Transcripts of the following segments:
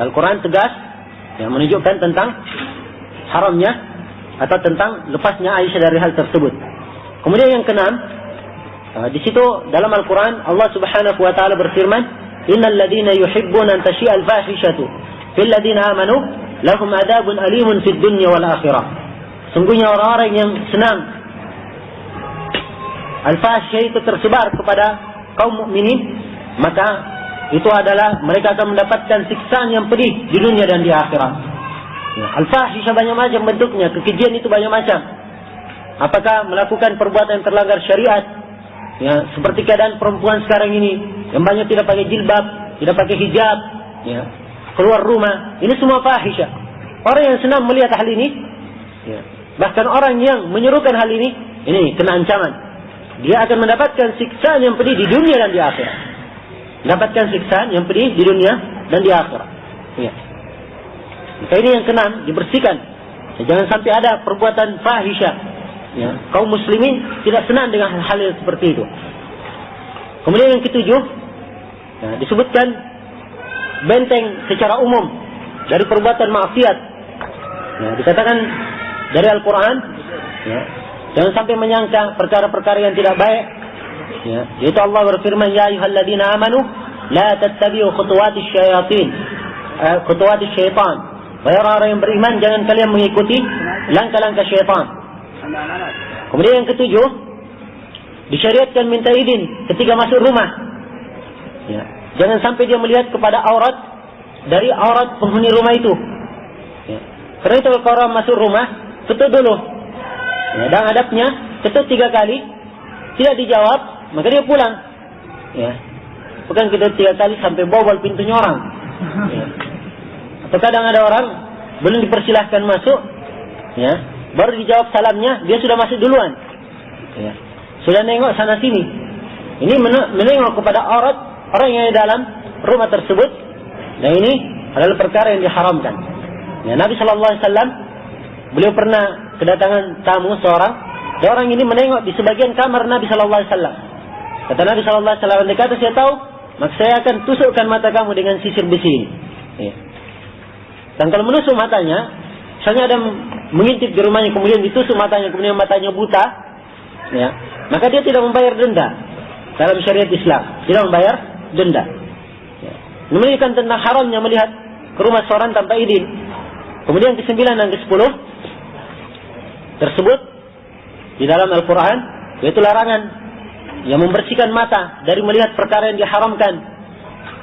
Al-Quran tegas yang menunjukkan tentang haramnya atau tentang lepasnya Aisyah dari hal tersebut. Kemudian yang keenam, di situ dalam Al-Quran Allah Subhanahu wa taala berfirman, "Innal ladzina yuhibbuna an tashi'a al-fahishatu fil ladzina amanu lahum adzabun alimun fid dunya wal akhirah." Sungguhnya orang-orang yang senang al-fahishah itu tersebar kepada kaum mukminin, maka itu adalah mereka akan mendapatkan siksaan yang pedih di dunia dan di akhirat. Ya, al-fahisha banyak macam bentuknya, kekejian itu banyak macam. Apakah melakukan perbuatan yang terlanggar syariat? Ya, seperti keadaan perempuan sekarang ini yang banyak tidak pakai jilbab, tidak pakai hijab, ya, keluar rumah. Ini semua fahisha. Orang yang senang melihat hal ini, ya, bahkan orang yang menyerukan hal ini kena ancaman. Dia akan mendapatkan siksaan yang pedih di dunia dan di akhirat. Dapatkan siksaan yang pedih di dunia dan di akhirat. Ya. Maka ini yang keenam, dibersihkan. Ya, jangan sampai ada perbuatan fahisha. Ya. Kaum muslimin tidak senang dengan hal yang seperti itu. Kemudian yang ketujuh, ya, disebutkan benteng secara umum dari perbuatan maksiat. Ya, dikatakan dari Al-Quran, ya, jangan sampai menyangka perkara-perkara yang tidak baik. Ya, yaitu Allah berfirman, "Ya ayyuhalladzina amanu la tattabi'u khutuwatis syayatin." Khutuwatis syaitan. Wahai orang-orang yang beriman, jangan kalian mengikuti langkah-langkah syaitan. Kemudian yang ketujuh, disyariatkan minta izin ketika masuk rumah. Ya, jangan sampai dia melihat kepada aurat dari aurat penghuni rumah itu. Ya, karena itu kalau orang masuk rumah, ketuk dulu. Ya, dan adabnya ketuk 3 kali, tidak dijawab, maka dia pulang. Ya. Bukan kita 3 kali sampai bobol pintunya orang. Ya. Atau kadang ada orang belum dipersilahkan masuk, ya, baru dijawab salamnya, dia sudah masuk duluan. Ya. Sudah nengok sana sini. Ini menengok kepada aurat orang yang di dalam rumah tersebut. Dan ini adalah perkara yang diharamkan. Ya, Nabi SAW, beliau pernah kedatangan tamu seorang. Dan orang ini menengok di sebagian kamar Nabi SAW. Kata Nabi SAW, "Andai kata saya tahu, maka saya akan tusukkan mata kamu dengan sisir besi ini." Ya. Dan kalau menusuk matanya, misalnya ada mengintip di rumahnya, kemudian ditusuk matanya, kemudian matanya buta, ya, maka dia tidak membayar denda. Dalam syariat Islam, tidak membayar denda. Ya. Menunjukkan tentang haramnya melihat ke rumah seorang tanpa izin. Kemudian ke-9 dan ke-10 tersebut di dalam Al-Quran, yaitu larangan yang membersihkan mata dari melihat perkara yang diharamkan.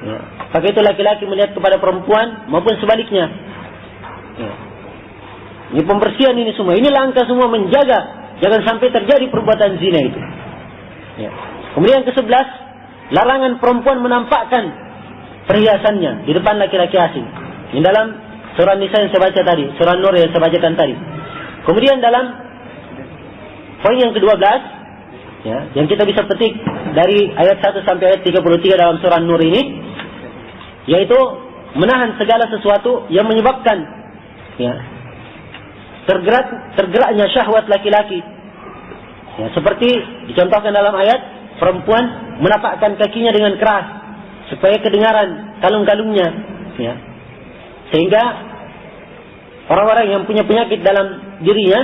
Ya. Maka itu laki-laki melihat kepada perempuan maupun sebaliknya. Ya. Ini pembersihan ini semua. Ini langkah semua menjaga jangan sampai terjadi perbuatan zina itu. Ya. Kemudian ke-11, larangan perempuan menampakkan perhiasannya di depan laki-laki asing. Ini dalam surah Nisa yang saya baca tadi, surah Nur yang saya bacakan tadi. Kemudian dalam poin yang ke-12, ya, yang kita bisa petik dari ayat 1 sampai ayat 33 dalam surah Nur ini, yaitu menahan segala sesuatu yang menyebabkan, ya, tergeraknya syahwat laki-laki. Ya, seperti dicontohkan dalam ayat, perempuan menapakkan kakinya dengan keras supaya kedengaran kalung-kalungnya, ya. Sehingga orang-orang yang punya penyakit dalam dirinya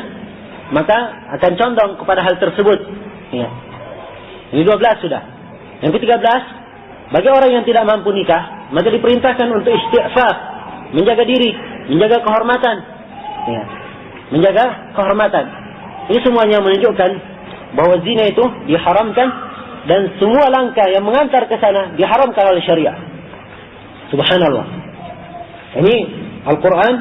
maka akan condong kepada hal tersebut. Ya. Ini 12 sudah. Yang ke-13, bagi orang yang tidak mampu nikah, maka diperintahkan untuk istighfar, menjaga diri, menjaga kehormatan. Ya. Menjaga kehormatan. Ini semuanya menunjukkan bahwa zina itu diharamkan dan semua langkah yang mengantar ke sana diharamkan oleh syariat. Subhanallah. Ini Al-Quran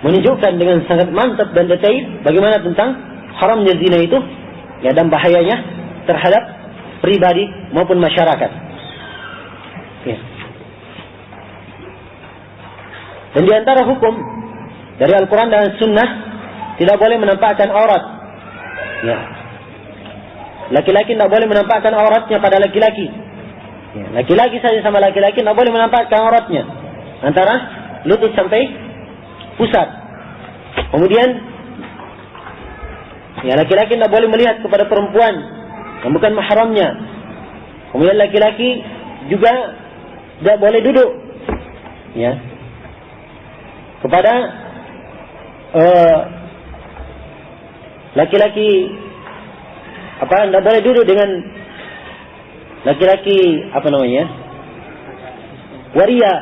menunjukkan dengan sangat mantap dan detail bagaimana tentang haramnya zina itu, ya, dan bahayanya terhadap pribadi maupun masyarakat. Ya. Dan di antara hukum dari Al-Quran dan Sunnah, tidak boleh menampakkan aurat. Ya. Laki-laki tidak boleh menampakkan auratnya pada laki-laki. Ya. Laki-laki saja sama laki-laki tidak boleh menampakkan auratnya antara lutut sampai pusat. Kemudian, ya, laki-laki tidak boleh melihat kepada perempuan yang bukan mahramnya. Kemudian laki-laki juga tidak boleh duduk, ya, kepada laki-laki, tidak boleh duduk dengan laki-laki waria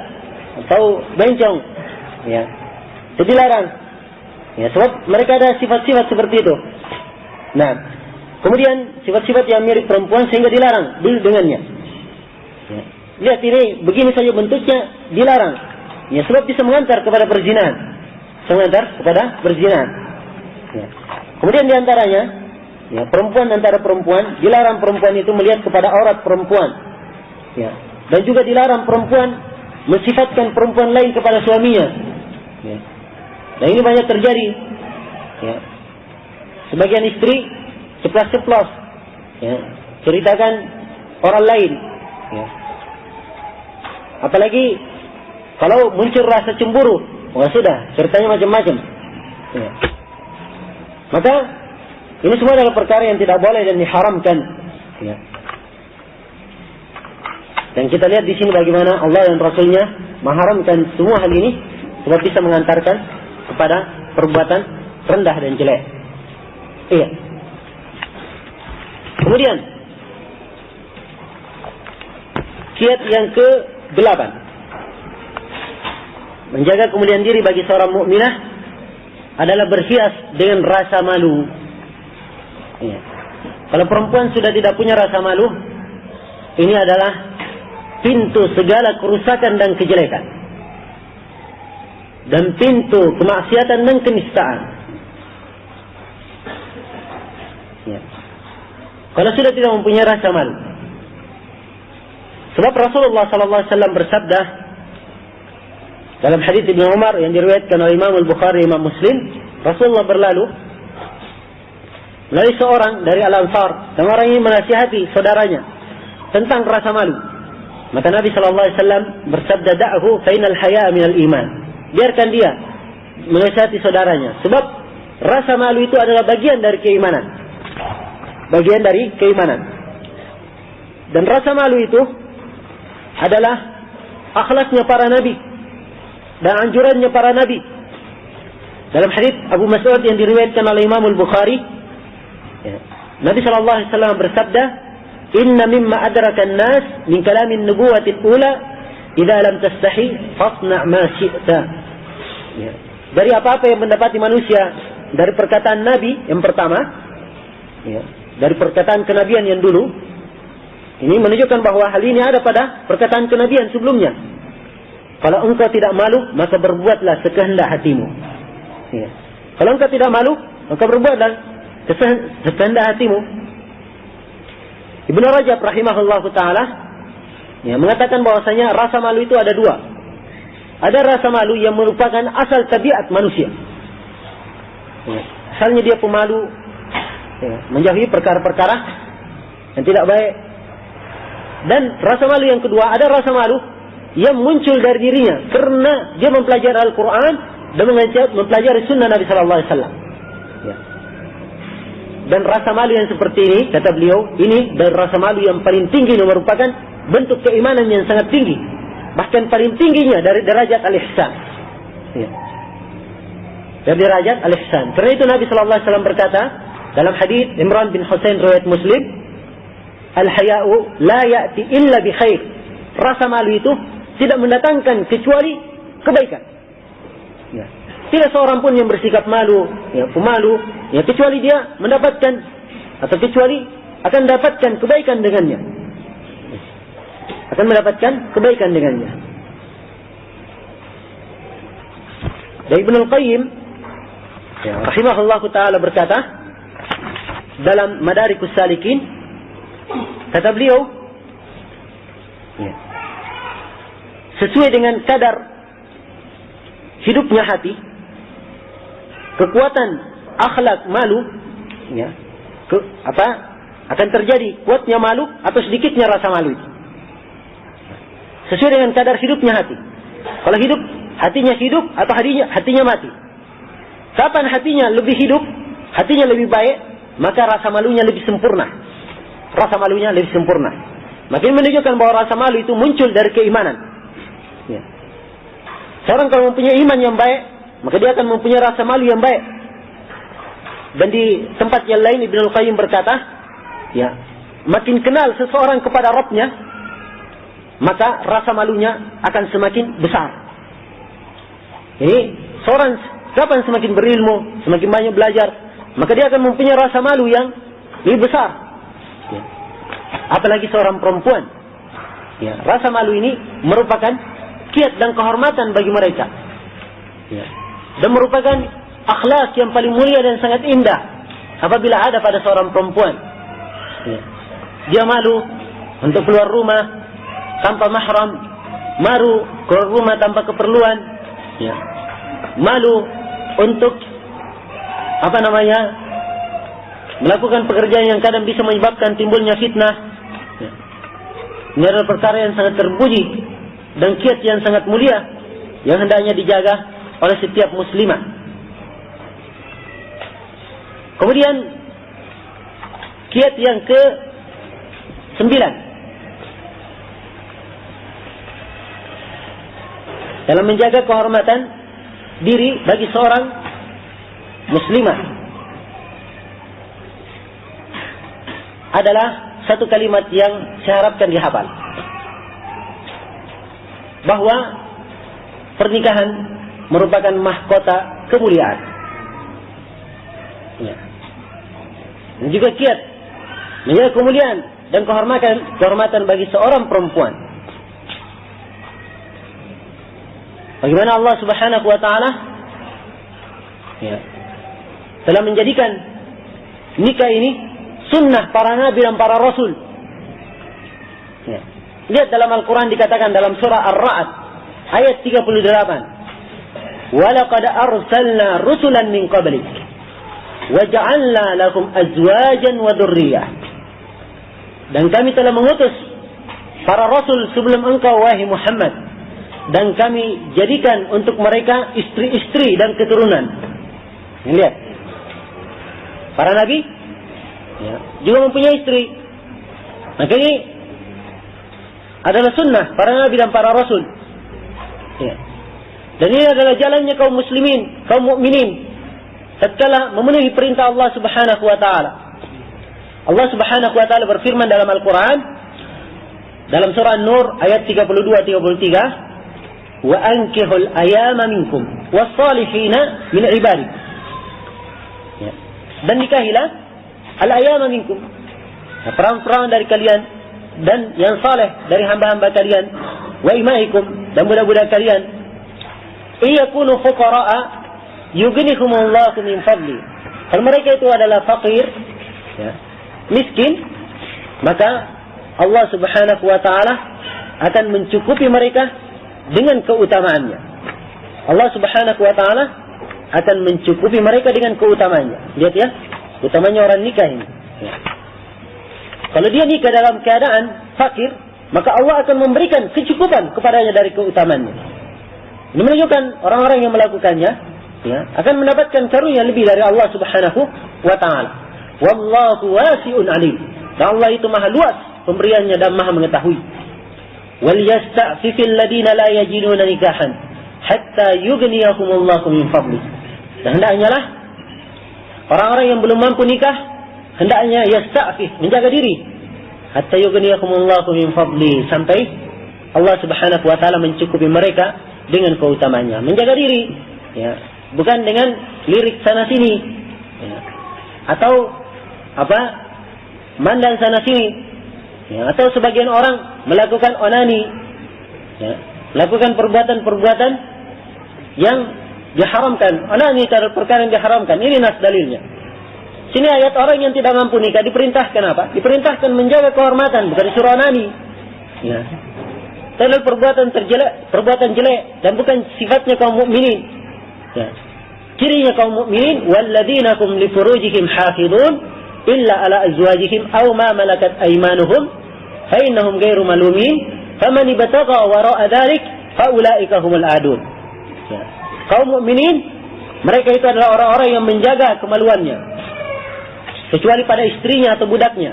atau bencong, ya, itu dilarang, ya, sebab mereka ada sifat-sifat seperti itu. Nah, kemudian sifat-sifat yang mirip perempuan sehingga dilarang duduk dengannya. Ya. Lihat ini begini saja bentuknya dilarang, ya, sebab bisa mengantar kepada perzinahan, Ya. Kemudian diantaranya, ya, perempuan antara perempuan dilarang perempuan itu melihat kepada aurat perempuan, ya, dan juga dilarang perempuan mensifatkan perempuan lain kepada suaminya, ya. Dan ini banyak terjadi, ya. Sebagian istri ceplas-ceplos, ya, ceritakan orang lain, ya. Apalagi kalau muncul rasa cemburu, sudah ceritanya macam-macam, ya. Maka ini semua adalah perkara yang tidak boleh dan diharamkan, ya. Dan kita lihat di sini bagaimana Allah dan Rasulnya mengharamkan semua hal ini sebab bisa mengantarkan kepada perbuatan rendah dan jelek. Iya. Kemudian kiat yang ke-8, menjaga kemuliaan diri bagi seorang mukminah adalah berhias dengan rasa malu. Ya. Kalau perempuan sudah tidak punya rasa malu, ini adalah pintu segala kerusakan dan kejelekan, dan pintu kemaksiatan dan kenistaan. Ya. Kalau sudah tidak mempunyai rasa malu, sebab Rasulullah SAW bersabda dalam hadits Ibnu Umar yang diriwayatkan oleh Imam Al-Bukhari, Imam Muslim, Rasulullah berlalu melalui seorang dari Al-Ansar, dan orang ini menasihati saudaranya tentang rasa malu. Maka Nabi SAW bersabda, "Da'hu fa innal haya'a minal iman." Biarkan dia menasihati saudaranya, sebab rasa malu itu adalah bagian dari keimanan. Bagian dari keimanan. Dan rasa malu itu adalah akhlaknya para nabi dan anjurannya para nabi. Dalam hadits Abu Mas'ud yang diriwayatkan oleh Imam Al-Bukhari, ya, Nabi SAW bersabda, "Inna mimma adraka an-nas min kalamin nubuwati al-ula idza lam tastahi fasna' ma syi'ta." Ya. Dari apa-apa yang mendapati manusia dari perkataan Nabi yang pertama, ya, dari perkataan kenabian yang dulu, ini menunjukkan bahwa hal ini ada pada perkataan kenabian sebelumnya. Kalau engkau tidak malu, maka berbuatlah sekehendak hatimu. Ya. Kalau engkau tidak malu, maka berbuatlah sekehendak hatimu. Ibnu Rajab rahimahullahu taala, ya, mengatakan bahwasanya rasa malu itu ada dua. Ada rasa malu yang merupakan asal tabiat manusia. Ya. Asalnya dia pemalu, ya, menjauhi perkara-perkara yang tidak baik. Dan rasa malu yang kedua, ada rasa malu yang muncul dari dirinya karena dia mempelajari Al-Quran dan mempelajari Sunnah Nabi Sallallahu Alaihi Wasallam. Ya. Dan rasa malu yang seperti ini, kata beliau, ini dari rasa malu yang paling tinggi, yang merupakan bentuk keimanan yang sangat tinggi, bahkan paling tingginya dari derajat al-ihsan. Ya. Dari derajat al-ihsan. Karena itu Nabi Sallallahu Alaihi Wasallam berkata dalam hadis Imran bin Husain riwayat Muslim, "Al-haya'u la ya'ti illa bi khair." Rasa malu itu tidak mendatangkan kecuali kebaikan. Ya. Tidak seorang pun yang bersikap malu, ya, pemalu, ya, kecuali dia mendapatkan atau kecuali akan mendapatkan kebaikan dengannya. Akan mendapatkan kebaikan dengannya. Dari Ibnu Al-Qayyim, ya, rahimahullahu taala berkata dalam Madarikus Salikin, kata beliau, ya, sesuai dengan kadar hidupnya hati, kekuatan akhlak malu, ya, akan terjadi kuatnya malu atau sedikitnya rasa malu itu. Sesuai dengan kadar hidupnya hati. Kalau hidup, hatinya hidup atau hatinya mati. Kapan hatinya lebih hidup, hatinya lebih baik, maka rasa malunya lebih sempurna. Rasa malunya lebih sempurna. Makin menunjukkan bahwa rasa malu itu muncul dari keimanan. Ya. Seorang kalau mempunyai iman yang baik, maka dia akan mempunyai rasa malu yang baik. Dan di tempat yang lain Ibnu Al-Qayyim berkata, ya, makin kenal seseorang kepada Rabbnya, maka rasa malunya akan semakin besar. Jadi seorang kapan semakin berilmu, semakin banyak belajar, maka dia akan mempunyai rasa malu yang lebih besar. Ya. Apalagi seorang perempuan. Ya, rasa malu ini merupakan kiat dan kehormatan bagi mereka. Ya. Dan merupakan akhlak yang paling mulia dan sangat indah apabila ada pada seorang perempuan. Ya. Dia malu untuk keluar rumah tanpa mahram, malu keluar rumah tanpa keperluan, ya. Malu untuk melakukan pekerjaan yang kadang bisa menyebabkan timbulnya fitnah. Ya. Ini adalah perkara yang sangat terpuji dan kiat yang sangat mulia yang hendaknya dijaga oleh setiap muslimah. Kemudian kiat yang ke-9, dalam menjaga kehormatan diri bagi seorang muslimah adalah satu kalimat yang saya harapkan dihafal, bahwa pernikahan merupakan mahkota kemuliaan. Ya. Dan juga kiat menjaga kemuliaan dan kehormatan bagi seorang perempuan. Bagaimana Allah Subhanahu wa taala, ya, telah menjadikan nikah ini sunnah para nabi dan para rasul. Ya. Lihat dalam Al-Quran dikatakan dalam surah Ar-Ra'd ayat 38. وَلَقَدْ أَرْسَلْنَا رُسُلًا مِنْ قَبْلِكَ وَجَعَلْنَا لَهُمْ أَزْوَاجًا وَذُرِّيَّةً. Dan kami telah mengutus para rasul sebelum engkau wahai Muhammad, dan kami jadikan untuk mereka istri-istri dan keturunan. Lihat, para nabi, ya, juga mempunyai istri. Maka ini adalah sunnah para nabi dan para rasul. Ya. Dan ini adalah jalannya kaum muslimin, kaum mukminin, tatkala memenuhi perintah Allah Subhanahu wa taala. Allah Subhanahu wa taala berfirman dalam Al-Quran dalam surah An-Nur ayat 32-33, wa ankihul ayama minkum was-salihina min ibadikum. Ya. Dan nikahilah al-ayama minkum, perawan-perawan dari kalian dan yang saleh dari hamba-hamba kalian, wa imaikum, dan budak-budak kalian, iyakunu fuqara'a yughnihumullahu min fadli. Kalau mereka itu adalah fakir, ya, miskin, maka Allah Subhanahu wa taala akan mencukupi mereka dengan keutamaannya. Allah Subhanahu wa taala akan mencukupi mereka dengan keutamaannya. Lihat ya, utamanya orang nikah ini. Ya. Kalau dia nikah dalam keadaan fakir, maka Allah akan memberikan kecukupan kepadanya dari keutamaannya. Ini menunjukkan orang-orang yang melakukannya, ya, akan mendapatkan karunia lebih dari Allah Subhanahu wa taala. Wallahu wasi'un alim. Dan Allah itu maha luas pemberiannya dan maha mengetahui. Wal yasta'fifil ladina la yajiduna nikahan hatta yughniyahumullahu min fadli. Dan hendaknya lah orang-orang yang belum mampu nikah, hendaknya yasta'fif, menjaga diri, hatta yughniyahumullahu min fadli, sampai Allah Subhanahu wa taala mencukupi mereka dengan keutamaannya. Menjaga diri, ya, bukan dengan lirik sana sini, ya, atau mandang sana sini, ya, atau sebagian orang melakukan onani, ya, melakukan perbuatan-perbuatan yang diharamkan. Onani adalah perkara yang diharamkan. Ini nas dalilnya. Sini ayat orang yang tidak mampu nikah diperintahkan apa? Diperintahkan menjaga kehormatan, bukan disuruh onani. Ya. Terlalu perbuatan jelek dan bukan sifatnya kaum mukminin. Ya. Cirinya kaum mukminin, walladzina hum li furujihim hafizun illa ala azwajihim aw ma malakat aymanuhum fa innahum ghairu malumin faman ibtagha wara'a dzalik fa ulaika humul adun. Ya. Kaum mukminin, mereka itu adalah orang-orang yang menjaga kemaluannya, kecuali pada istrinya atau budaknya.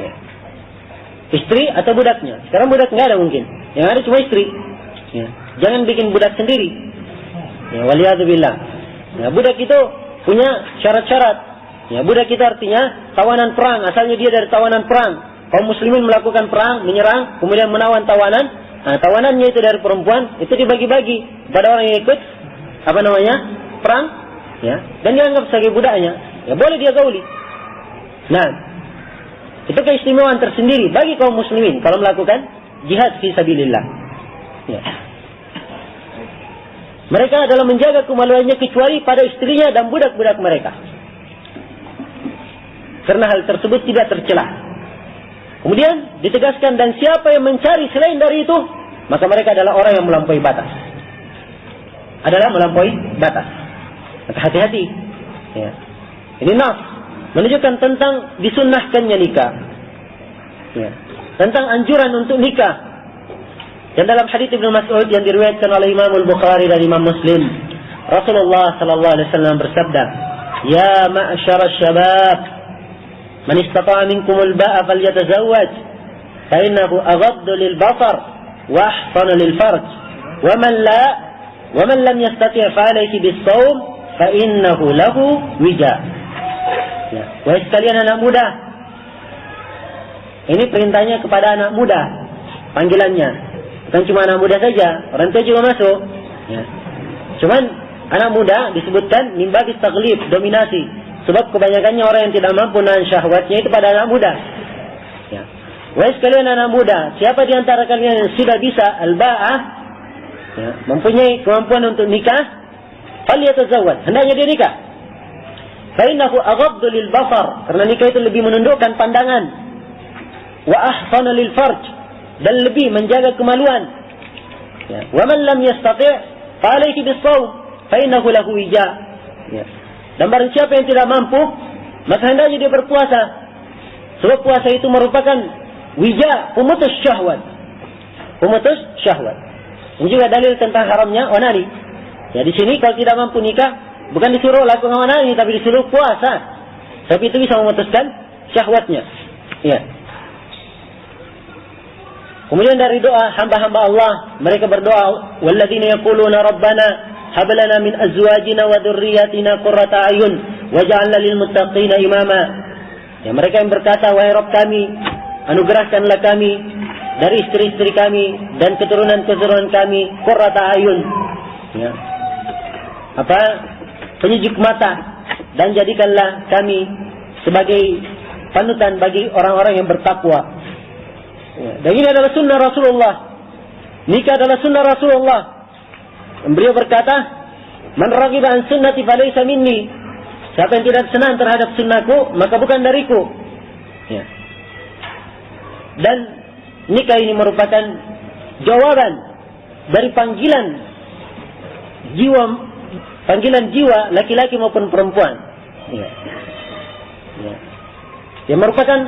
Ya. Istri atau budaknya. Sekarang budak nggak ada mungkin. Yang ada cuma istri. Ya. Jangan bikin budak sendiri. Ya, waliyadzubillah. Ya, budak itu punya syarat-syarat. Ya, budak itu artinya tawanan perang, asalnya dia dari tawanan perang. Kaum muslimin melakukan perang, menyerang, kemudian menawan tawanan. Nah, tawanannya itu dari perempuan, itu dibagi-bagi pada orang yang ikut perang, ya, dan dianggap sebagai budaknya. Ya, boleh dia gauli. Nah, itu keistimewaan tersendiri bagi kaum muslimin kalau melakukan jihad fi sabilillah. Ya. Mereka adalah menjaga kemaluannya kecuali pada istrinya dan budak-budak mereka. Karena hal tersebut tidak tercela. Kemudian ditegaskan, dan siapa yang mencari selain dari itu, maka mereka adalah orang yang melampaui batas. Maka hati-hati. Ya. Ini nas menunjukkan tentang disunnahkannya nikah. Ya. Tentang anjuran untuk nikah. Dan dalam hadits Ibnu Mas'ud yang diriwayatkan oleh Imam Al-Bukhari dan Imam Muslim, Rasulullah sallallahu alaihi wasallam bersabda, "Ya ma'syarasy syabab, man istata'a minkum al-ba'a falyatazawwaj, fa innahu aghaddu lil-basar wa ahsanu lil-farj, wa man lam yastati' fa alayhi bis-shawm fa innahu lahu wija." Ya, wahai sekalian anak muda. Ini perintahnya kepada anak muda, panggilannya. Bukan cuma anak muda saja, orang tua juga masuk. Ya. Cuman anak muda disebutkan mimba taglib, dominasi. Sebab kebanyakannya orang yang tidak mampu nahan syahwatnya itu pada anak muda. Ya. Wahai sekalian anak muda, siapa di antara kalian yang sudah bisa al-ba'ah, ya, mempunyai kemampuan untuk nikah, falyatazawwaj, hendaknya dia nikah. Fa innahu aghaddu lil basar, karena nikah itu lebih menundukkan pandangan. Wa ahsanu lil farj, dan lebih menjaga kemaluan. Ya. Wa man lam yastati' fa alayhi bis-shawm fa innahu lahu wija. Ya. Dan barang siapa yang tidak mampu, maka hendaknya dia berpuasa. Sebab puasa itu merupakan wija, pemutus syahwat. Ini juga dalil tentang haramnya onani. Ya, di sini kalau tidak mampu nikah, bukan disuruh lakukan onani, tapi disuruh puasa. Tapi itu bisa memutuskan syahwatnya. Ya. Kemudian dari doa hamba-hamba Allah, mereka berdoa, walladzina yaquluna rabbana hab lana min azwajina wa dhurriyyatina qurrata a'yun waj'alna lil muttaqina imama. Ya, mereka yang berkata, wahai Rabb kami, anugerahkanlah kami dari istri-istri kami dan keturunan-keturunan kami qurrata a'yun. Ya. Penyejuk mata, dan jadikanlah kami sebagai panutan bagi orang-orang yang bertakwa. Ya, dan ini adalah sunnah Rasulullah. Nikah adalah sunnah Rasulullah. Beliau berkata, man raghiba an sunnati falaysa minni. Siapa yang tidak senang terhadap sunnahku, maka bukan dariku. Ya. Dan nikah ini merupakan jawaban dari panggilan jiwa laki-laki maupun perempuan. Ya. Ya. Yang merupakan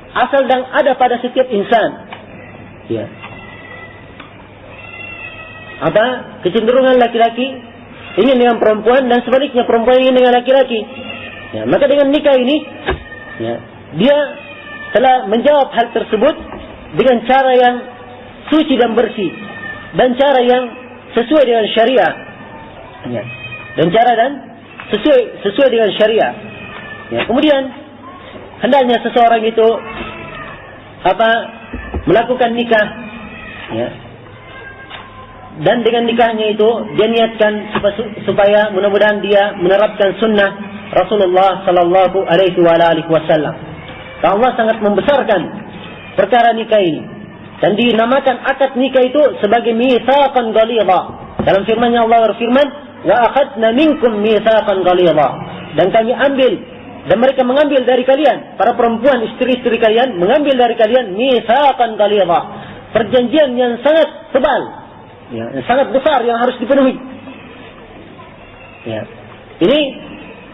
asal dan ada pada setiap insan. Ya. Kecenderungan laki-laki ingin dengan perempuan, dan sebaliknya perempuan ingin dengan laki-laki. Ya, maka dengan nikah ini, ya, dia telah menjawab hal tersebut dengan cara yang suci dan bersih, dan cara yang sesuai dengan syariah. Ya. Dan cara sesuai dengan syariah. Ya. Kemudian hendaknya seseorang itu melakukan nikah, ya. Dan dengan nikahnya itu dia niatkan supaya mudah-mudahan dia menerapkan sunnah Rasulullah sallallahu alaihi wasallam. Allah sangat membesarkan perkara nikah ini, dan dinamakan akad nikah itu sebagai mitsaqan ghalidha. Dalam firman-Nya Allah berfirman, wa akhadna minkum mitsaqan ghalidha, dan kami ambil, dan mereka mengambil dari kalian, para perempuan istri-istri kalian mengambil dari kalian mitsaqan ghalidha, perjanjian yang sangat tebal, ya, yang sangat besar yang harus dipenuhi. Ya. Ini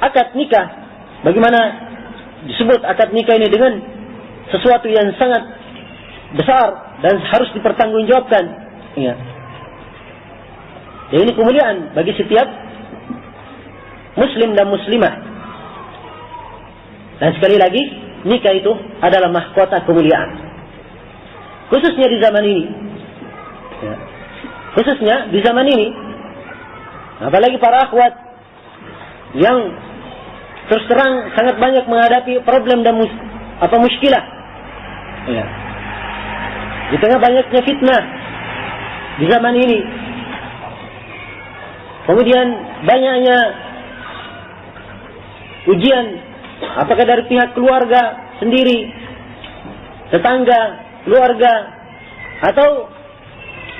akad nikah. Bagaimana disebut akad nikah ini dengan sesuatu yang sangat besar dan harus dipertanggungjawabkan. Ya. Dan ini kemuliaan bagi setiap muslim dan muslimah. Dan sekali lagi, nikah itu adalah mahkota kemuliaan. Khususnya di zaman ini. Ya. Khususnya di zaman ini, Apalagi para akhwat yang terus terang sangat banyak menghadapi problem dan muskilah. Ya. Di tengah banyaknya fitnah di zaman ini. Kemudian banyaknya ujian, apakah dari pihak keluarga sendiri, tetangga, keluarga, atau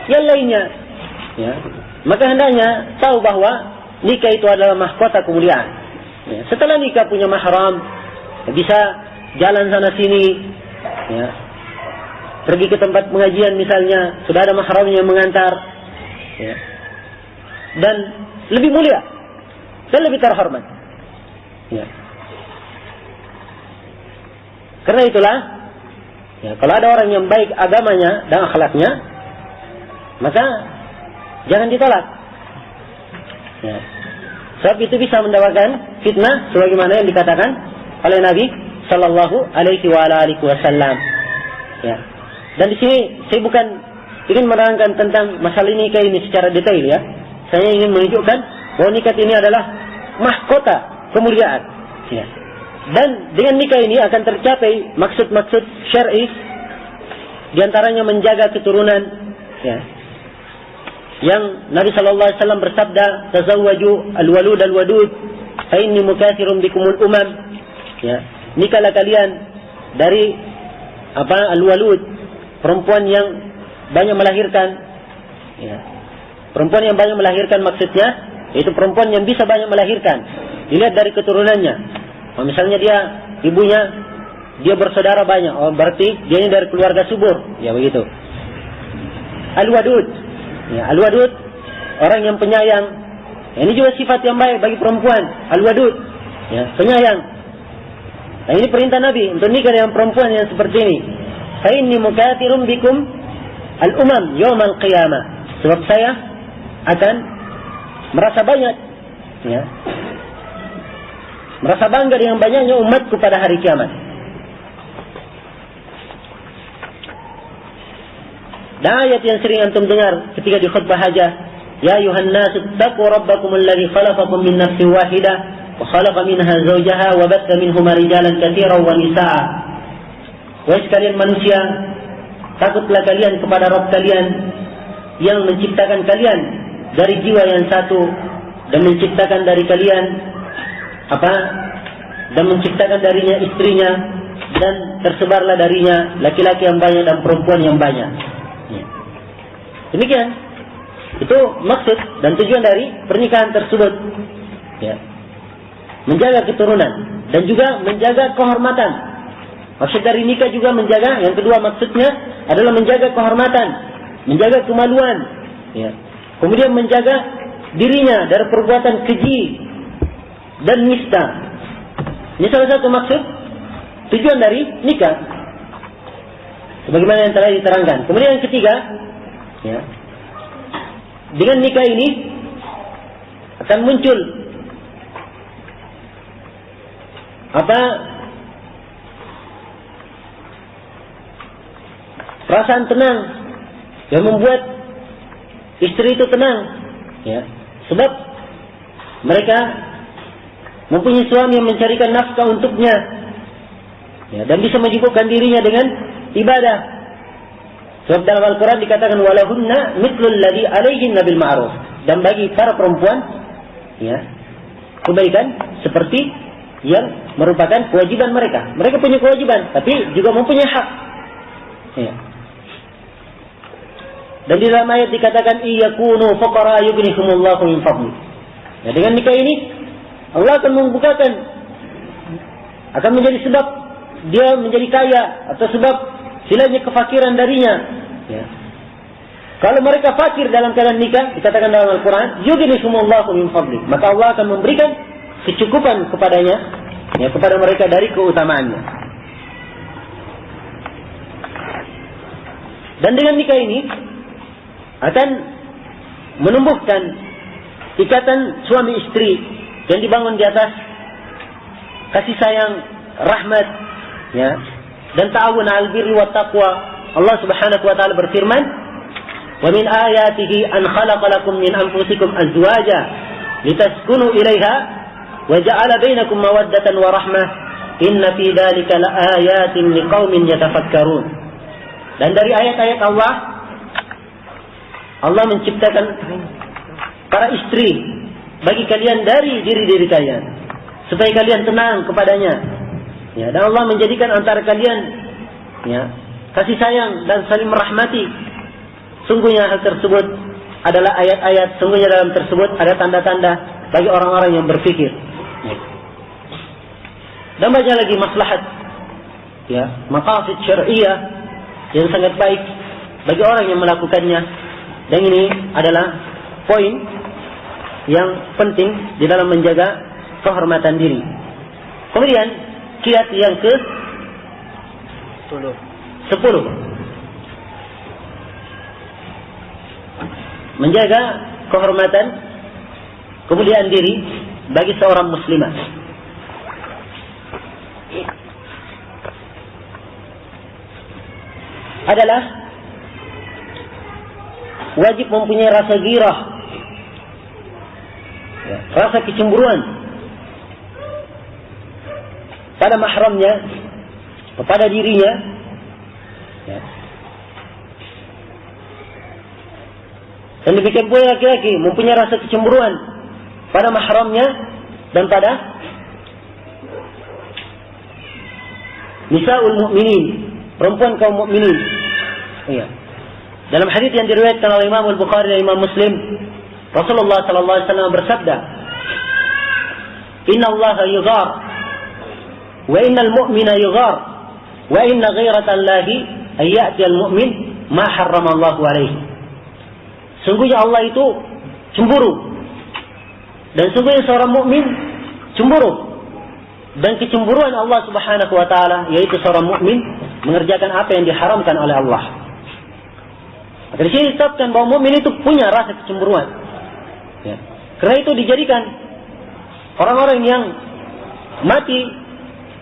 yang lainnya. Ya. Maka hendaknya tahu bahwa nikah itu adalah mahkota kemuliaan. Ya. Setelah nikah punya mahram, bisa jalan sana sini, ya. Pergi ke tempat pengajian misalnya, sudah ada mahramnya yang mengantar, ya. Dan lebih mulia dan lebih terhormat. Ya. Karena itulah, ya, kalau ada orang yang baik agamanya dan akhlaknya, maka jangan ditolak. Ya. Sebab itu bisa mendapatkan fitnah sebagaimana yang dikatakan oleh Nabi Sallallahu Alaihi Wasallam. Ya. Dan di sini saya bukan ingin menerangkan tentang masalah nikah ini secara detail, ya. Saya ingin menunjukkan bahwa nikah ini adalah mahkota kemuliaan. Ya. Dan dengan nikah ini akan tercapai maksud-maksud syar'i, diantaranya menjaga keturunan. Ya. Yang Nabi Sallallahu Alaihi Wasallam bersabda, "Tazawwaju al-walud al-wadud, fa inni mukatsirun bikumul umam." Ya, nikahlah kalian dari al-walud, perempuan yang banyak melahirkan. Ya. Perempuan yang banyak melahirkan maksudnya itu perempuan yang bisa banyak melahirkan. Dilihat dari keturunannya. Misalnya ibunya bersaudara banyak, berarti dia ini dari keluarga subur, ya begitu. Al-wadud. Ya, al-wadud, orang yang penyayang. Ya, ini juga sifat yang baik bagi perempuan. Al-wadud, ya, penyayang. Nah, ini perintah Nabi untuk nikah dengan perempuan yang seperti ini. Fa inni mukatsirun bikum al-umam yaumal qiyamah. Sebab saya akan merasa banyak, ya, merasa bangga dengan banyaknya umatku pada hari kiamat. Dan ayat yang sering antum dengar ketika di khutbah hajah, ya ayuhan nasu taqu rabbakum alladhi khalaqakum min nafsin wahidah wa khalaqa minha zawjaha wa batha minhuma rijalan katsiran wa nisaa. Wahai sekalian manusia, takutlah kalian kepada Rabb kalian yang menciptakan kalian dari jiwa yang satu dan menciptakan dari kalian dan menciptakan darinya istrinya, dan tersebarlah darinya laki-laki yang banyak dan perempuan yang banyak. Ya. Demikian itu maksud dan tujuan dari pernikahan tersebut, ya. Menjaga keturunan dan juga menjaga kehormatan. Maksud dari nikah juga menjaga, yang kedua maksudnya adalah menjaga kehormatan, menjaga kemaluan, ya. Kemudian menjaga dirinya dari perbuatan keji dan nista. Ini salah satu maksud tujuan dari nikah, sebagaimana yang telah diterangkan. Kemudian yang ketiga, ya, dengan nikah ini akan muncul perasaan tenang yang membuat istri itu tenang, ya, sebab mereka mempunyai suami yang mencarikan nafkah untuknya, ya, dan bisa menyibukkan dirinya dengan ibadah. Sebab dalam Al-Quran dikatakan walahunna mithlul ladzi alaihinna bil ma'ruf, dan bagi para perempuan, ya, kebaikan seperti yang merupakan kewajiban mereka. Mereka punya kewajiban, tapi juga mempunyai hak. Ya. Dan di dalam ayat dikatakan iyakunu fuqara yughnihumullahu min fadli. Ya, dengan nikah ini Allah akan membukakan, akan menjadi sebab dia menjadi kaya, atau sebab hilangnya kefakiran darinya. Ya. Kalau mereka fakir dalam keadaan nikah, dikatakan dalam Al-Quran, yughnihumullahu min fadli, maka Allah akan memberikan kecukupan kepadanya, ya, kepada mereka dari keutamaannya. Dan dengan nikah ini akan menumbuhkan ikatan suami istri yang dibangun di atas kasih sayang, rahmat, ya, dan ta'awun 'alal birri wat taqwa. Allah Subhanahu wa taala berfirman, Wa min ayatihi an khalaqa lakum min anfusikum azwaja litaskunu ilaiha wa ja'ala bainakum mawaddatan wa rahmah. Inna fi dzalika laayatin liqaumin yatafakkarun. Dan dari ayat-ayat Allah menciptakan para istri bagi kalian dari diri-diri kalian supaya kalian tenang kepadanya. Ya, dan Allah menjadikan antara kalian kasih sayang dan saling merahmati. Sungguhnya hal tersebut adalah ayat-ayat, sungguhnya dalam tersebut ada tanda-tanda bagi orang-orang yang berfikir. Dan banyak lagi maslahat, maqasid syar'iyyah yang sangat baik bagi orang yang melakukannya. Dan ini adalah poin yang penting di dalam menjaga kehormatan diri. Kemudian kiat yang ke-10, menjaga kehormatan kemuliaan diri bagi seorang muslimah. Adalah wajib mempunyai rasa ghirah, rasa kecemburuan pada mahramnya, kepada dirinya, dan demikian pula laki-laki mempunyai rasa kecemburuan pada mahramnya dan pada nisaul mu'minin, perempuan kaum mukminin. Dalam hadis yang diriwayatkan oleh Imam Al-Bukhari dan Imam Muslim, Rasulullah sallallahu alaihi wasallam bersabda, "Inna Allah yughar wa innal mu'mina yughar wa inna ghairatan lahi ay ya'ti al-mu'min ma harrama Allah alaihi." Sungguhnya Allah itu cemburu, dan sungguhnya seorang mukmin cemburu. Dan kecemburuan Allah Subhanahu wa taala yaitu seorang mukmin mengerjakan apa yang diharamkan oleh Allah. Maka di sini ditetapkan bahwa mukmin itu punya rasa kecemburuan. Karena itu dijadikan orang-orang yang mati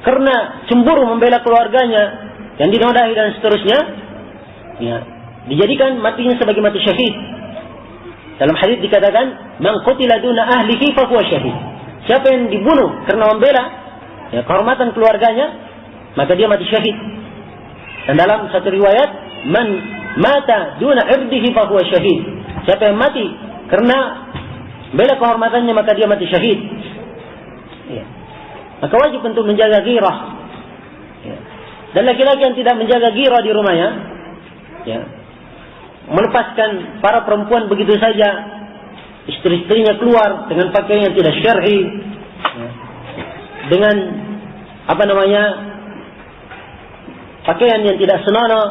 karena cemburu membela keluarganya yang dinodai dan seterusnya, dijadikan matinya sebagai mati syahid. Dalam hadis dikatakan, "Man qutila duna ahlihi fa huwa syahid." Siapa yang dibunuh karena membela kehormatan keluarganya, maka dia mati syahid. Dan dalam satu riwayat, "Man mata duna irdihi fa huwa syahid." Siapa yang mati karena bela kehormatannya, maka dia mati syahid. Maka wajib untuk menjaga ghirah. Dan laki-laki yang tidak menjaga ghirah di rumahnya, melepaskan para perempuan begitu saja, istri-istrinya keluar dengan pakaian yang tidak syar'i, dengan pakaian yang tidak senonoh.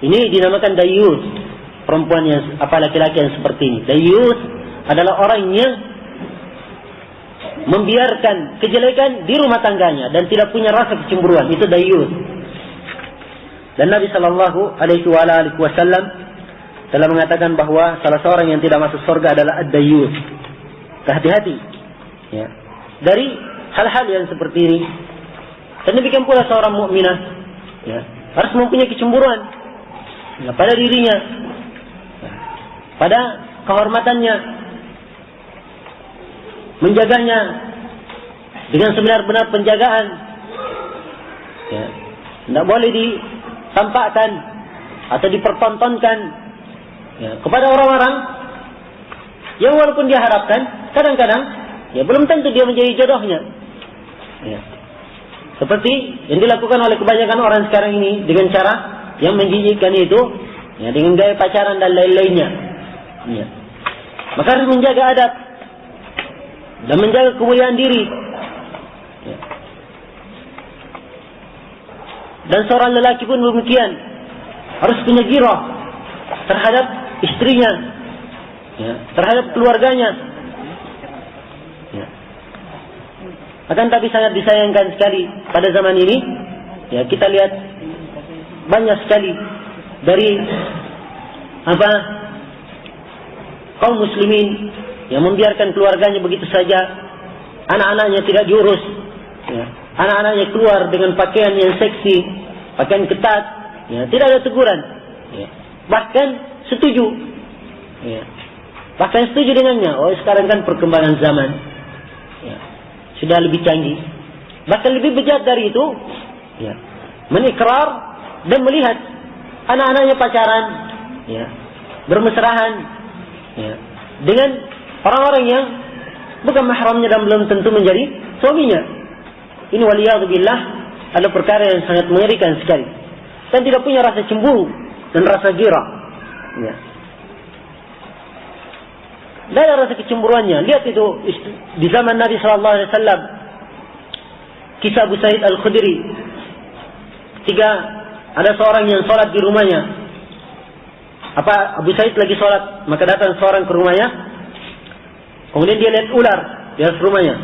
Ini dinamakan dayyus. Perempuan yang laki-laki yang seperti ini. Dayyus adalah orang yang membiarkan kejelekan di rumah tangganya dan tidak punya rasa kecemburuan. Itu dayyus. Dan Nabi Shallallahu Alaihi Wasallam telah mengatakan bahwa salah seorang yang tidak masuk surga adalah ad-dayyus. Hati-hati dari hal-hal yang seperti ini. Dan demikian pula seorang mukminah harus mempunyai kecemburuan pada dirinya, pada kehormatannya, menjaganya dengan sebenar-benar penjagaan. Tidak boleh ditampakkan atau dipertontonkan kepada orang-orang yang walaupun dia harapkan, kadang-kadang belum tentu dia menjadi jodohnya. Seperti yang dilakukan oleh kebanyakan orang sekarang ini dengan cara yang menjijikkan itu, dengan gaya pacaran dan lain-lainnya. Maka harus menjaga adab dan menjaga kemuliaan diri. Dan seorang lelaki pun demikian, harus punya ghirah terhadap istrinya, terhadap keluarganya. Akan tapi sangat disayangkan sekali pada zaman ini, kita lihat banyak sekali dari kaum muslimin yang membiarkan keluarganya begitu saja, anak-anaknya tidak diurus, anak-anaknya keluar dengan pakaian yang seksi, pakaian ketat, tidak ada teguran. Ya. Bahkan setuju. Ya. Bahkan setuju dengannya. Oh, sekarang kan perkembangan zaman. Ya. Sudah lebih canggih. Bahkan lebih bejat dari itu. Ya. Menikrar dan melihat anak-anaknya pacaran. Ya. Bermesrahan. Ya. Dengan orang-orang yang bukan mahramnya dan belum tentu menjadi suaminya. Ini waliyadzubillah adalah perkara yang sangat mengerikan sekali. Dan tidak punya rasa cemburu dan rasa gira. Ya. Tidak ada rasa kecemburuannya. Lihat itu di zaman Nabi SAW. Kisah Abu Sa'id Al-Khudri. Ketika ada seorang yang sholat di rumahnya. Abu Sa'id lagi sholat. Maka datang seorang ke rumahnya. Kemudian dia lihat ular di atas rumahnya.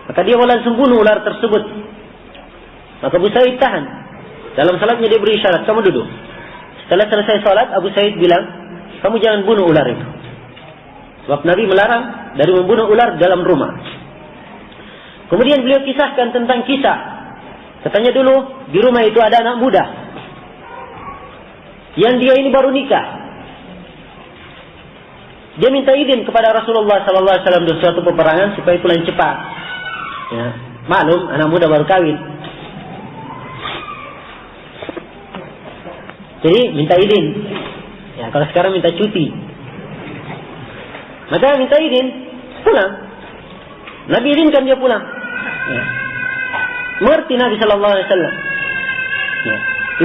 Maka dia langsung bunuh ular tersebut. Maka Abu Sa'id tahan. Dalam salatnya dia beri isyarat, kamu duduk. Setelah selesai salat, Abu Sa'id bilang, kamu jangan bunuh ular itu. Sebab Nabi melarang dari membunuh ular dalam rumah. Kemudian beliau kisahkan tentang kisah. Katanya dulu, di rumah itu ada anak muda. Yang dia ini baru nikah. Dia minta izin kepada Rasulullah SAW di suatu peperangan supaya pulang cepat. Ya, maklum anak muda baru kawin. Jadi minta izin. Ya, kalau sekarang minta cuti. Maka minta izin pulang. Nabi izinkan dia pulang. Ya. Mengerti Nabi SAW. Ya.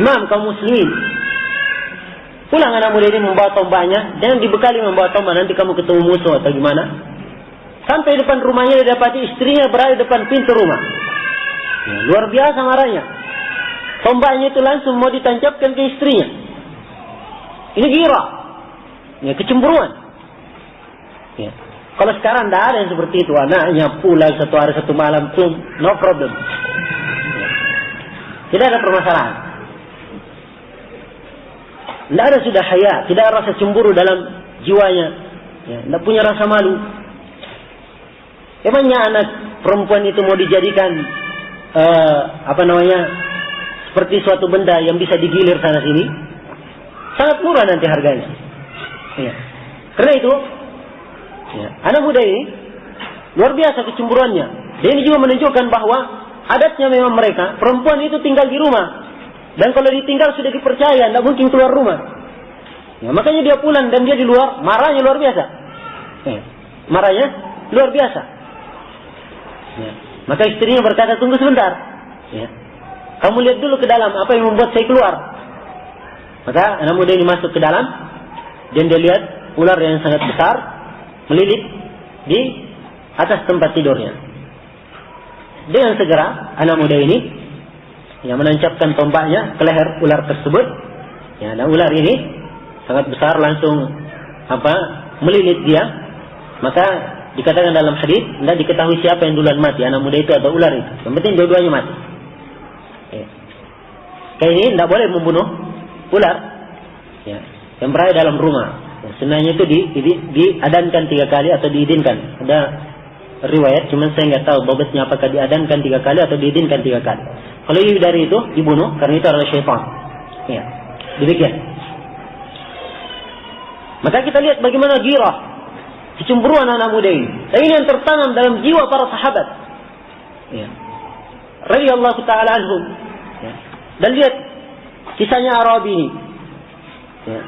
Imam kaum muslimin. Pulang anak muda ini membawa tombaknya. Jangan dibekali membawa tombak. Nanti kamu ketemu musuh atau gimana. Sampai depan rumahnya dia dapati istrinya berada depan pintu rumah. Ya, luar biasa marahnya. Tombaknya itu langsung mau ditancapkan ke istrinya. Ini gira. Ya, kecemburuan. Ya. Kalau sekarang tidak ada yang seperti itu. Anaknya pulang satu hari satu malam. No problem. Ya. Tidak ada permasalahan. Tidak ada sudah haya. Tidak ada rasa cemburu dalam jiwanya. Ya, tidak punya rasa malu. Emangnya anak perempuan itu mau dijadikan seperti suatu benda yang bisa digilir sana sini? Sangat murah nanti harganya. Ya. Karena itu, ya, anak muda ini luar biasa kecemburuannya. Dan ini juga menunjukkan bahwa adatnya memang mereka perempuan itu tinggal di rumah. Dan kalau ditinggal sudah dipercaya, tidak mungkin keluar rumah. Ya, makanya dia pulang dan dia di luar, marahnya luar biasa. Ya. Marahnya luar biasa. Ya. Maka istrinya berkata, tunggu sebentar. Ya. Kamu lihat dulu ke dalam, apa yang membuat saya keluar. Maka anak muda ini masuk ke dalam. Dan dia lihat ular yang sangat besar melilit di atas tempat tidurnya. Dengan segera anak muda ini yang menancapkan tombaknya ke leher ular tersebut. Ya, dan ular ini sangat besar langsung melilit dia. Maka dikatakan dalam hadis, tidak diketahui siapa yang duluan mati, anak muda itu atau ular itu. Yang penting dua-duanya mati. Ya. Kayak ini tidak boleh membunuh ular. Ya. Yang berada dalam rumah. Ya, sebenarnya itu diadankan 3 kali atau diizinkan. Ada riwayat, cuman saya nggak tahu bobotnya apakah diadankan 3 kali atau diizinkan 3 kali. Kalau lebih dari itu dibunuh karena itu adalah syaitan. Ya. Demikian. Maka kita lihat bagaimana girah, kecemburuan anak muda ini. Dan ini yang tertanam dalam jiwa para sahabat. Ya. Radhiyallahu ta'ala anhum. Ya. Dan lihat kisahnya Arabi ini. Ya.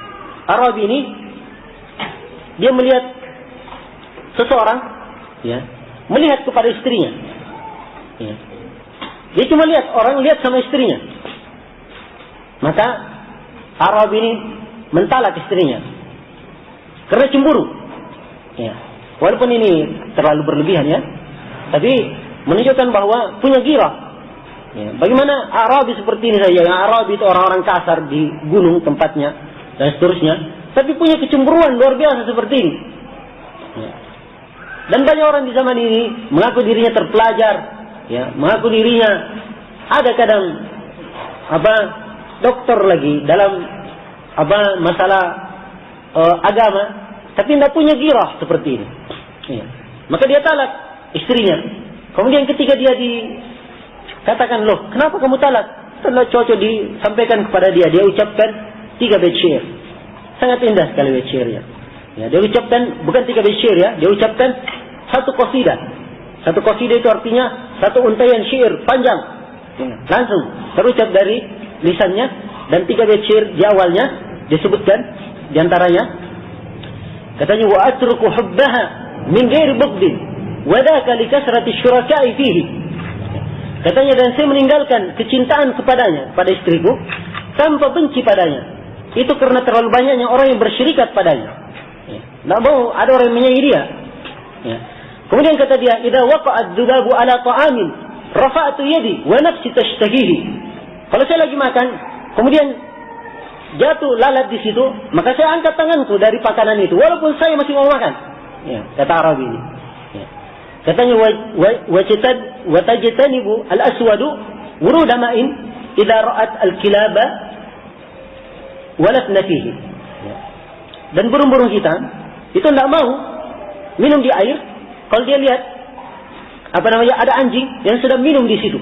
Arabi ini dia melihat seseorang, ya, melihat kepada istrinya. Ya. Dia cuma lihat orang lihat sama istrinya. Maka Arabi ini mentalak istrinya karena cemburu. Ya. Walaupun ini terlalu berlebihan ya, tapi menunjukkan bahwa punya gira. Ya. Bagaimana Arabi seperti ini saja, yang Arabi itu orang-orang kasar di gunung tempatnya dan seterusnya, tapi punya kecemburuan luar biasa seperti ini. Ya. Dan banyak orang di zaman ini mengaku dirinya terpelajar, ya, mengaku dirinya ada kadang dokter lagi dalam masalah agama, tapi tidak punya girah seperti ini. Ya. Maka dia talak istrinya. Kemudian ketika dia dikatakan, loh, kenapa kamu talak? Setelah cocok disampaikan kepada dia, dia ucapkan, 3 bait syair. Sangat indah sekali bait syairnya. Ya, dia ucapkan bukan 3 bait syair ya, dia ucapkan satu qasidah. Satu qasidah itu artinya satu untaian syair panjang. Ya, langsung terucap dari lisannya, dan 3 bait syair di awalnya disebutkan di antaranya katanya wa atruku hubbaha min ghairi bughdin wa dhaka li kasrati syuraka'i fihi. Katanya, dan saya meninggalkan kecintaan kepadanya, pada istriku, tanpa benci padanya. Itu karena terlalu banyaknya orang yang bersyirikat padanya. Tidak mau ada orang yang menyayangi dia. Ya. Kemudian kata dia, idza waqa'ad dzubabu ala ta'amin rafa'tu yadi wa nafsi tashtahihi. Kalau saya lagi makan, kemudian jatuh lalat di situ, maka saya angkat tanganku dari pakanan itu, walaupun saya masih mau makan. Ya, kata Arabi ini. Ya. Katanya wa tajtanibu al-aswadu wuruda ma'in idza ra'at al-kilaba walatna fihi. Ya. Dan burung-burung kita itu tidak mau minum di air kalau dia lihat ada anjing yang sedang minum di situ.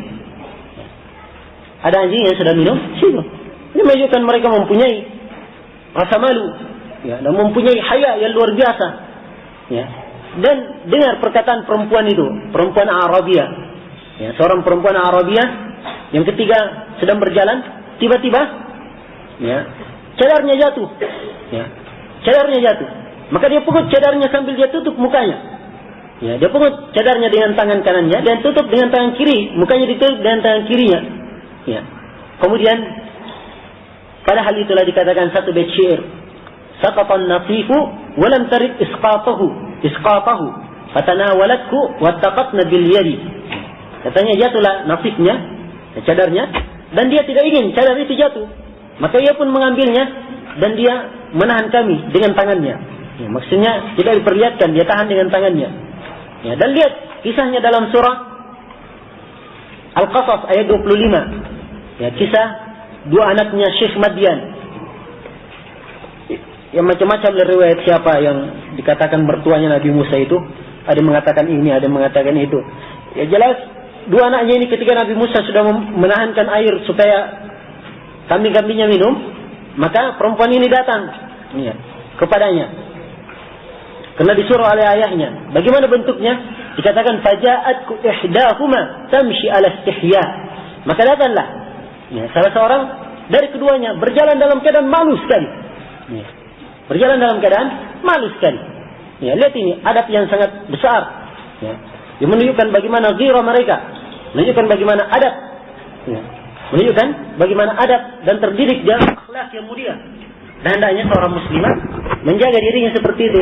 Ada anjing yang sedang minum di situ. Ini menunjukkan mereka mempunyai rasa malu, ya, dan mempunyai haya yang luar biasa. Ya. Dan dengar perkataan perempuan itu, perempuan Arabia. Ya, seorang perempuan Arabia yang ketika sedang berjalan, tiba-tiba ya, cadarnya jatuh. Ya, cadarnya jatuh. Maka dia pungut cadarnya sambil dia tutup mukanya. Ya, dia pungut cadarnya dengan tangan kanannya dan tutup dengan tangan kiri, mukanya ditutup dengan tangan kirinya. Ya. Kemudian pada hal itulah dikatakan satu bait syair, saqatan nasifu wa lam tarid isqatahu fatanawalatku wattaqatna bil yadi. Katanya jatuhlah nasifnya, cadarnya, dan dia tidak ingin cadar itu jatuh, maka ia pun mengambilnya dan dia menahan kami dengan tangannya. Ya, maksudnya tidak diperlihatkan, dia tahan dengan tangannya. Ya, dan lihat kisahnya dalam surah Al-Qasas ayat 25. Ya, kisah dua anaknya Syekh Madian. Yang macam-macam riwayat siapa yang dikatakan mertuanya Nabi Musa itu. Ada yang mengatakan ini, ada yang mengatakan itu. Ya jelas, dua anaknya ini ketika Nabi Musa sudah menahankan air supaya kambing-kambingnya minum, maka perempuan ini datang ya, kepadanya. Karena disuruh oleh ayahnya. Bagaimana bentuknya? Dikatakan faja'atku ihdahuma tamshi ala istihya. Maka datanglah ya, salah seorang dari keduanya berjalan dalam keadaan malu sekali. Ya. Berjalan dalam keadaan malu sekali. Ya, lihat ini adab yang sangat besar. Ya. Yang menunjukkan bagaimana ghirah mereka, menunjukkan bagaimana adab. Ya. Menunjukkan bagaimana adab dan terdidik dalam akhlak yang mulia. Dan hendaknya seorang muslimah menjaga dirinya seperti itu.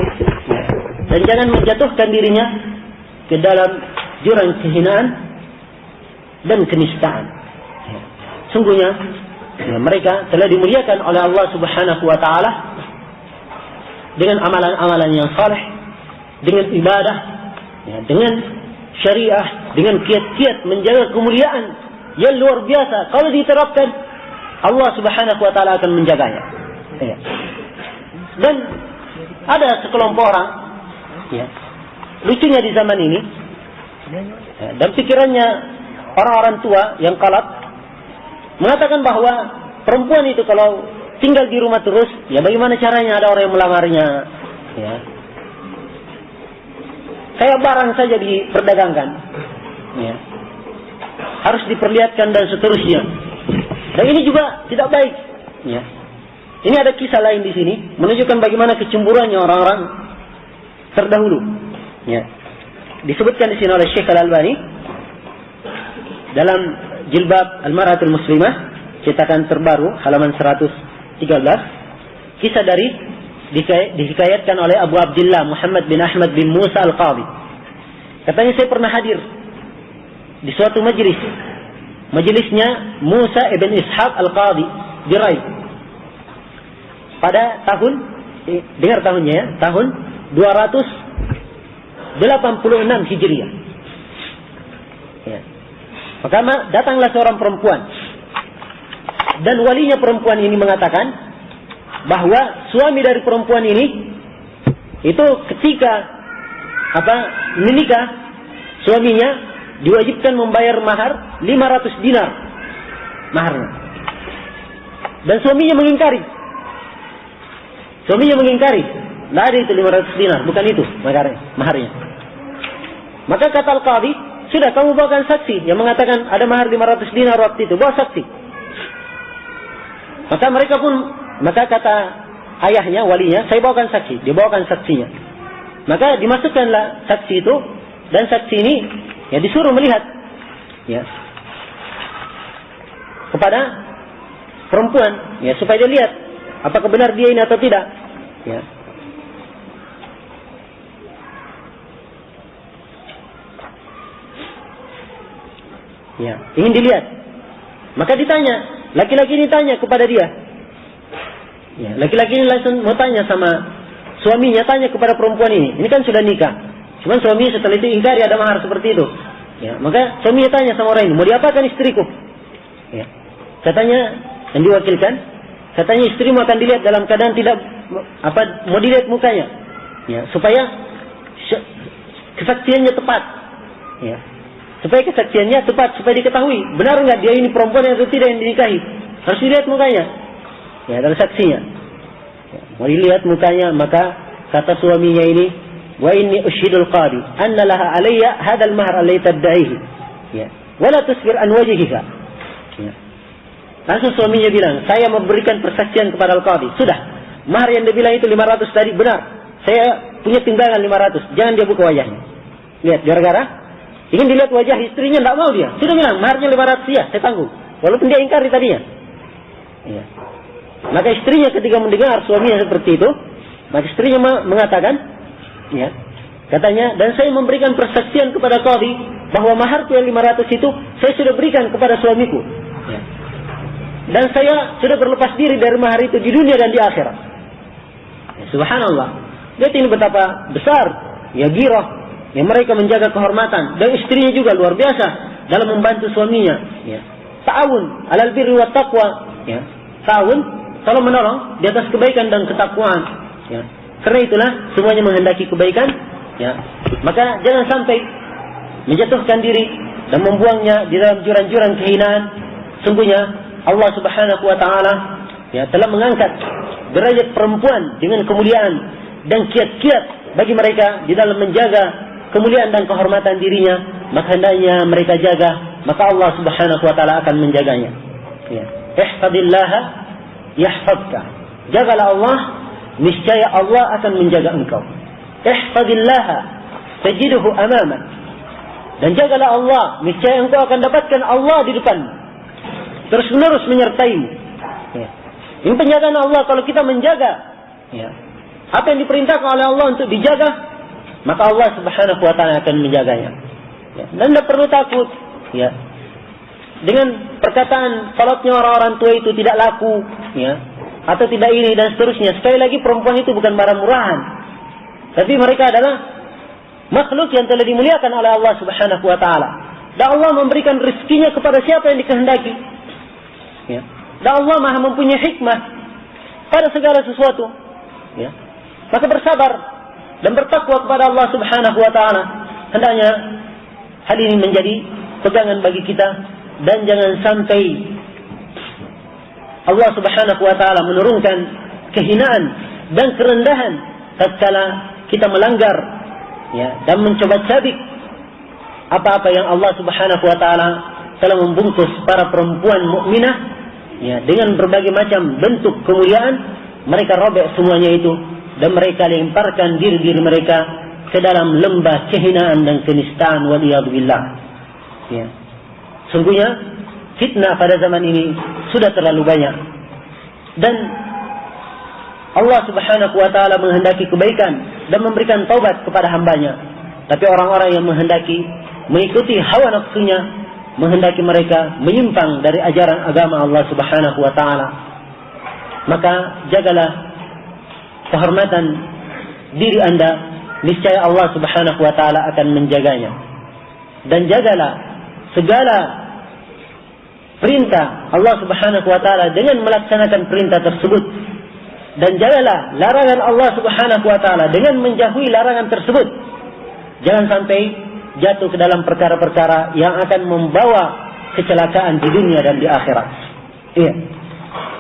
Ya. Dan jangan menjatuhkan dirinya ke dalam jurang kehinaan dan kenistaan. Ya. Sungguhnya ya, mereka telah dimuliakan oleh Allah Subhanahu wa taala dengan amalan-amalan yang saleh, dengan ibadah, ya, dengan syariah, dengan kiat-kiat menjaga kemuliaan yang luar biasa. Kalau diterapkan, Allah Subhanahu wa taala akan menjaganya. Ya. Dan ada sekelompok orang, ya, lucunya di zaman ini, ya, dan pikirannya orang-orang tua yang kalap mengatakan bahwa perempuan itu kalau tinggal di rumah terus, ya bagaimana caranya ada orang yang melamarnya? Ya. Kayak barang saja diperdagangkan, ya. Harus diperlihatkan dan seterusnya. Dan ini juga tidak baik. Ya. Ini ada kisah lain di sini menunjukkan bagaimana kecemburuannya orang-orang terdahulu. Ya. Disebutkan di sini oleh Syekh Al-Albani dalam Jilbab Al-Mar'atul Muslimah, cetakan terbaru halaman 113. Kisah dari dihikayatkan oleh Abu Abdullah Muhammad bin Ahmad bin Musa Al-Qadhi. Katanya saya pernah hadir di suatu majelisnya Musa ibn Ishaq Al-Qadhi di Rai. Pada tahun, dengar tahunnya ya, tahun 286 Hijriah. Ya. Maka datanglah seorang perempuan. Dan walinya perempuan ini mengatakan bahwa suami dari perempuan ini itu ketika menikah, suaminya diwajibkan membayar mahar 500 dinar maharnya. Dan suaminya mengingkari. Suaminya mengingkari, tidak ada itu 500 dinar, bukan itu maharnya. Maka kata al-qadhi, sudah kamu bawakan saksi yang mengatakan ada mahar 500 dinar waktu itu, bawa saksi. Maka kata ayahnya, walinya, saya bawakan saksi. Dia bawakan saksinya. Maka dimasukkanlah saksi itu, dan saksi ini ya disuruh melihat ya kepada perempuan ya supaya dia lihat apakah benar dia ini atau tidak ya. Ya, ingin dilihat. Maka ditanya, laki-laki ini tanya kepada dia. Ya, laki-laki ini langsung mau tanya sama suaminya, tanya kepada perempuan ini. Ini kan sudah nikah. Cuman suami setelah itu ingkari ada mahar seperti itu. Ya, maka suaminya tanya sama orang ini, mau diapakan istriku? Ya. Katanya, yang diwakilkan, katanya istrimu akan dilihat dalam keadaan tidak mau dilihat mukanya. Ya, supaya kesaksiannya tepat. Ya. Supaya kesaksiannya tepat, supaya diketahui benar enggak dia ini perempuan atau tidak yang dinikahi. Harus dilihat mukanya. Ya, dari saksinya. Ya, mau dilihat mukanya, maka kata suaminya ini, wa inni ushhidul qadi anna laha alayya hadzal mahr alladhi tad'ihi. Ya. Wala tusbir an wajhiha. Ya. Langsung suaminya bilang, saya memberikan persaksian kepada al-qadi. Sudah, mahar yang dia bilang itu 500 tadi benar. Saya punya timbangan 500. Jangan dia buka wajahnya. Lihat, gara-gara ingin dilihat wajah istrinya, tidak mau dia. Sudah bilang, maharnya 500 ya, saya tanggung. Walaupun dia ingkari tadinya. Ya. Maka istrinya ketika mendengar suaminya seperti itu, maka istrinya mengatakan, ya, katanya, dan saya memberikan persaksian kepada qadhi bahwa maharku yang 500 itu saya sudah berikan kepada suamiku. Ya. Dan saya sudah berlepas diri dari mahar itu di dunia dan di akhirat. Ya, subhanallah. Lihat ini betapa besar ya girah yang mereka menjaga kehormatan, dan istrinya juga luar biasa dalam membantu suaminya. Ya. Ta'awun alal birri wat taqwa. Ya. Ta'awun, tolong menolong di atas kebaikan dan ketakwaan. Ya. Karena itulah semuanya menghendaki kebaikan. Ya. Maka jangan sampai menjatuhkan diri dan membuangnya di dalam jurang-jurang kehinaan. Sungguhnya Allah Subhanahu wa taala ya telah mengangkat derajat perempuan dengan kemuliaan dan kiat-kiat bagi mereka di dalam menjaga kemuliaan dan kehormatan dirinya, maka hendaknya mereka jaga, maka Allah Subhanahu wa taala akan menjaganya. Ya. Ihfadillaha yahfadka. Jagalah Allah, niscaya Allah akan menjaga engkau. Ihfadillaha tajiduhu amamak. Dan jagalah Allah, niscaya engkau akan dapatkan Allah di depan. Terus menerus menyertaimu. Ya. Ini penjagaan Allah. Kalau kita menjaga ya, apa yang diperintahkan oleh Allah untuk dijaga, maka Allah Subhanahu wa taala akan menjaganya. Ya. Dan tidak perlu takut ya. Dengan perkataan salatnya orang-orang tua itu tidak laku ya, atau tidak ini dan seterusnya. Sekali lagi perempuan itu bukan barang murahan. Tapi mereka adalah makhluk yang telah dimuliakan oleh Allah Subhanahu wa taala. Dan Allah memberikan rezekinya kepada siapa yang dikehendaki. Ya. Dan Allah Maha mempunyai hikmah pada segala sesuatu. Ya. Maka bersabar dan bertakwa kepada Allah Subhanahu wa taala. Hendaknya hal ini menjadi pegangan bagi kita, dan jangan sampai Allah Subhanahu wa taala menurunkan kehinaan dan kerendahan tatkala kita melanggar ya, dan mencoba cabik apa-apa yang Allah Subhanahu wa taala telah membungkus para perempuan mukminah ya, dengan berbagai macam bentuk kemuliaan. Mereka robek semuanya itu, dan mereka lemparkan diri-diri mereka ke dalam lembah kehinaan dan kenistaan, waliyadzubillah. Ya. Sungguhnya fitnah pada zaman ini sudah terlalu banyak, dan Allah Subhanahu wa taala menghendaki kebaikan dan memberikan taubat kepada hambanya. Tapi orang-orang yang menghendaki mengikuti hawa nafsunya, menghendaki mereka menyimpang dari ajaran agama Allah Subhanahu wa taala. Maka jagalah kehormatan diri Anda, niscaya Allah Subhanahu wa taala akan menjaganya. Dan jagalah segala perintah Allah Subhanahu wa taala dengan melaksanakan perintah tersebut. Dan jagalah larangan Allah Subhanahu wa taala dengan menjauhi larangan tersebut. Jangan sampai jatuh ke dalam perkara-perkara yang akan membawa kecelakaan di dunia dan di akhirat. Iya.